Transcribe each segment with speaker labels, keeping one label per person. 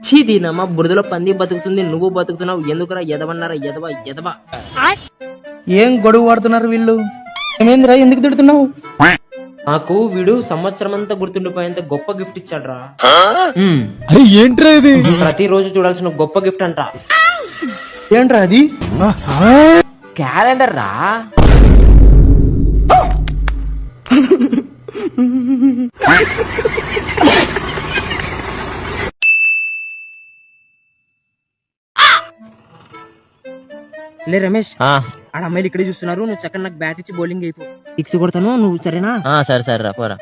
Speaker 1: చీ దీనమ్మా, బురదలో పంది బతుకుతుంది, నువ్వు బతుకుతున్నావు, ఎందుకురా ఎదవన్నారా ఎదవ ఎదవ.
Speaker 2: ఏం గొడవ పడుతున్నారు వీళ్ళు? ఏమేంద్రా, ఎందుకు తిడుతున్నావు?
Speaker 1: నాకు వీడు సంవత్సరం అంతా గుర్తుండిపోయేంత గొప్ప గిఫ్ట్ ఇచ్చాడ్రా.
Speaker 2: ఏంట్రా ఇది?
Speaker 1: ప్రతిరోజు చూడాల్సిన గొప్ప గిఫ్ట్ అంట.
Speaker 2: ఏంట్రా అది?
Speaker 1: క్యాలెండర్ రా. లే రమేష్, ఆడ అమ్మాయిలు ఇక్కడే చూస్తున్నారు, నువ్వు చక్కగా నాకు బ్యాట్ ఇచ్చి బౌలింగ్ అయిపో, సిక్స్ కొడతాను, నువ్వు సరేనా?
Speaker 3: సరే సరే రా పోరా.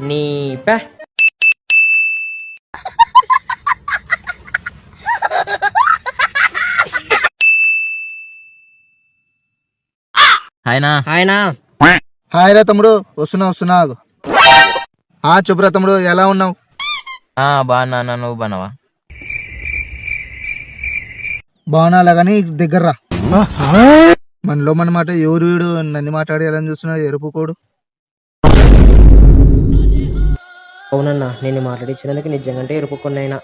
Speaker 1: నీ పే.
Speaker 3: హాయ్నా.
Speaker 1: హాయ్నా.
Speaker 2: హాయ్ రా తమ్ముడు, వస్తున్నా. చెప్పురా తమ్ముడు, ఎలా ఉన్నావు?
Speaker 3: బాగున్నా, నువ్వు బాగున్నావా?
Speaker 2: బాగున్నా గానీ దగ్గర రా. మనలో మన మాట ఎవరు వీడు నన్ను మాట్లాడి ఎలా చూస్తున్నాడు ఎరుపుకోడు.
Speaker 1: అవునన్నా, నేను మాట్లాడించినందుకు నిజంగా ఎరుపుకున్నైనా